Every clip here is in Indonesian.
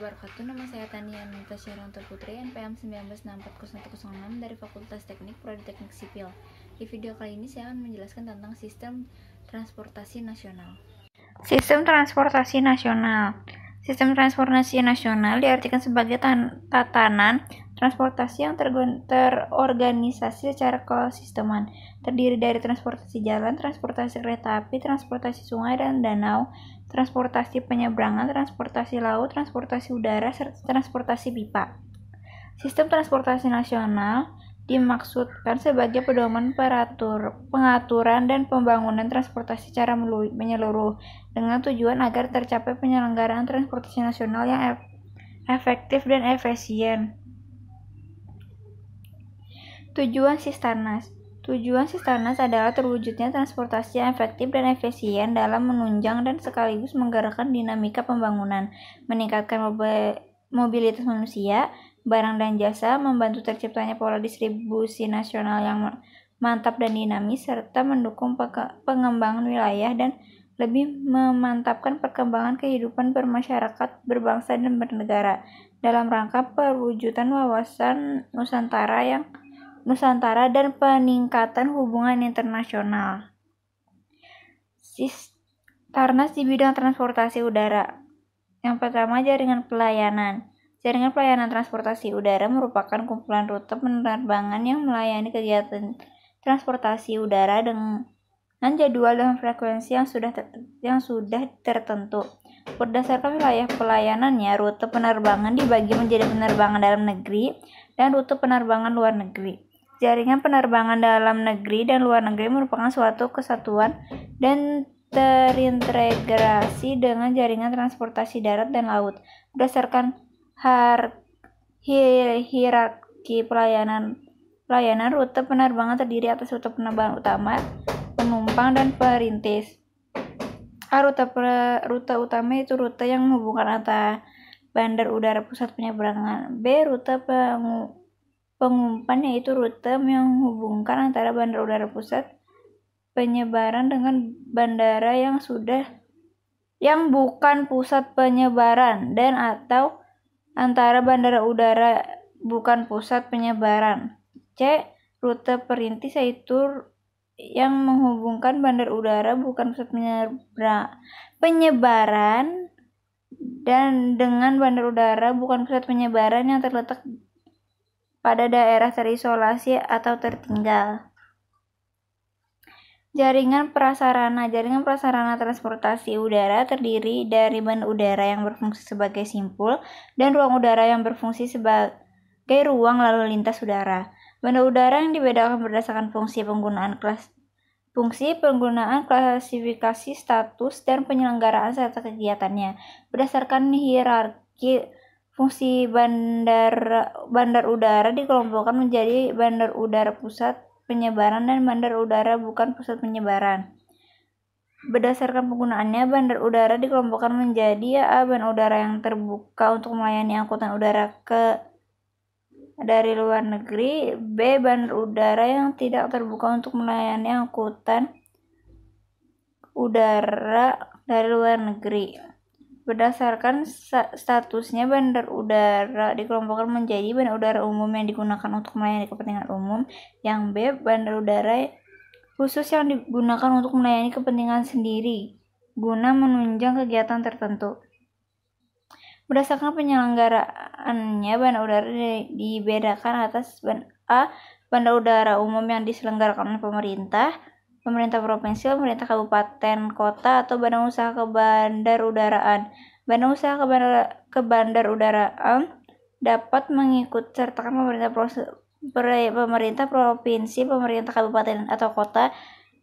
wabarakatuh. Nama saya Tania Natasha Ranto Putri, NPM 19640106 dari Fakultas Teknik Prodi Teknik Sipil. Di video kali ini saya akan menjelaskan tentang sistem transportasi nasional. Sistem transportasi nasional. Sistem transportasi nasional diartikan sebagai tatanan transportasi yang terorganisasi secara kosisteman, terdiri dari transportasi jalan, transportasi kereta api, transportasi sungai dan danau, transportasi penyeberangan, transportasi laut, transportasi udara, serta transportasi pipa. Sistem transportasi nasional dimaksudkan sebagai pedoman pengaturan dan pembangunan transportasi secara menyeluruh dengan tujuan agar tercapai penyelenggaraan transportasi nasional yang efektif dan efisien. Tujuan Sistarnas. Tujuan Sistarnas adalah terwujudnya transportasi yang efektif dan efisien dalam menunjang dan sekaligus menggerakkan dinamika pembangunan, meningkatkan mobilitas manusia, barang dan jasa, membantu terciptanya pola distribusi nasional yang mantap dan dinamis, serta mendukung pengembangan wilayah dan lebih memantapkan perkembangan kehidupan bermasyarakat, berbangsa dan bernegara dalam rangka perwujudan wawasan Nusantara dan peningkatan hubungan internasional. Sistarnas di bidang transportasi udara. Yang pertama, jaringan pelayanan. Jaringan pelayanan transportasi udara merupakan kumpulan rute penerbangan yang melayani kegiatan transportasi udara dengan jadwal dan frekuensi yang sudah tertentu. Berdasarkan wilayah pelayanannya, rute penerbangan dibagi menjadi penerbangan dalam negeri dan rute penerbangan luar negeri. Jaringan penerbangan dalam negeri dan luar negeri merupakan suatu kesatuan dan terintegrasi dengan jaringan transportasi darat dan laut. Berdasarkan hierarki pelayanan rute penerbangan terdiri atas rute penerbangan utama, penumpang, dan perintis. Rute utama itu rute yang menghubungkan antara bandar udara pusat penyeberangan. B. Rute pengumpan, yaitu rute yang menghubungkan antara bandar udara pusat penyebaran dengan bandara yang bukan pusat penyebaran, dan atau antara bandara udara bukan pusat penyebaran. C. Rute perintis, yaitu yang menghubungkan bandar udara bukan pusat penyebaran dan dengan bandar udara bukan pusat penyebaran yang terletak pada daerah terisolasi atau tertinggal. Jaringan prasarana. Jaringan prasarana transportasi udara terdiri dari bandar udara yang berfungsi sebagai simpul dan ruang udara yang berfungsi sebagai ruang lalu lintas udara. Bandar udara yang dibedakan berdasarkan fungsi penggunaan, klasifikasi, status, dan penyelenggaraan serta kegiatannya. Berdasarkan hierarki fungsi bandar udara dikelompokkan menjadi bandar udara pusat penyebaran dan bandar udara bukan pusat penyebaran. Berdasarkan penggunaannya, bandar udara dikelompokkan menjadi A. Bandar udara yang terbuka untuk melayani angkutan udara dari luar negeri. B. Bandar udara yang tidak terbuka untuk melayani angkutan udara dari luar negeri. Berdasarkan statusnya, bandar udara dikelompokkan menjadi bandar udara umum yang digunakan untuk melayani kepentingan umum. Yang B. Bandar udara khusus yang digunakan untuk melayani kepentingan sendiri guna menunjang kegiatan tertentu. Berdasarkan penyelenggaraannya, bandar udara dibedakan atas A. Bandar udara umum yang diselenggarakan oleh pemerintah provinsi, pemerintah kabupaten, kota, atau badan usaha kebandarudaraan. Badan usaha kebandarudaraan dapat mengikut sertakan pemerintah provinsi, pemerintah kabupaten atau kota,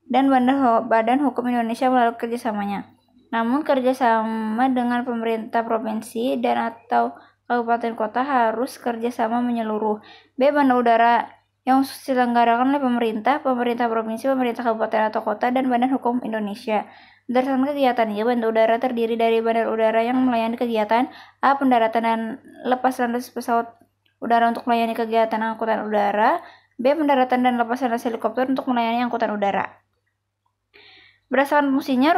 dan badan hukum Indonesia melalui kerjasamanya. Namun kerjasama dengan pemerintah provinsi dan atau kabupaten kota harus kerjasama menyeluruh. B. Bandar udara yang diselenggarakan oleh pemerintah provinsi, pemerintah kabupaten atau kota, dan badan hukum Indonesia. Berdasarkan kegiatannya, bandar udara terdiri dari bandar udara yang melayani kegiatan A. Pendaratan dan lepas landas pesawat udara untuk melayani kegiatan angkutan udara. B. Pendaratan dan lepas landas helikopter untuk melayani angkutan udara. Berdasarkan fungsinya,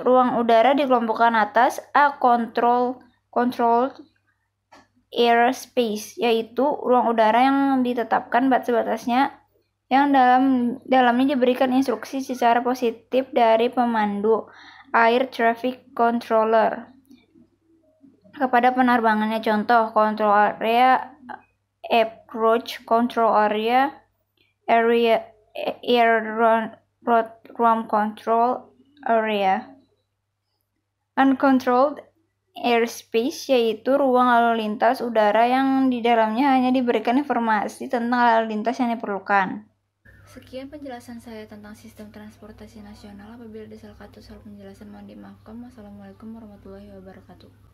ruang udara dikelompokkan atas A. Controlled airspace, yaitu ruang udara yang ditetapkan batas-batasnya yang dalamnya diberikan instruksi secara positif dari pemandu air traffic controller kepada penerbangannya. Contoh, control area, approach control area, air room control area. Uncontrolled airspace yaitu ruang lalu lintas udara yang di dalamnya hanya diberikan informasi tentang lalu lintas yang diperlukan. Sekian penjelasan saya tentang sistem transportasi nasional. Apabila ada salah kata soal penjelasan mohon dimaafkan. Wassalamualaikum warahmatullahi wabarakatuh.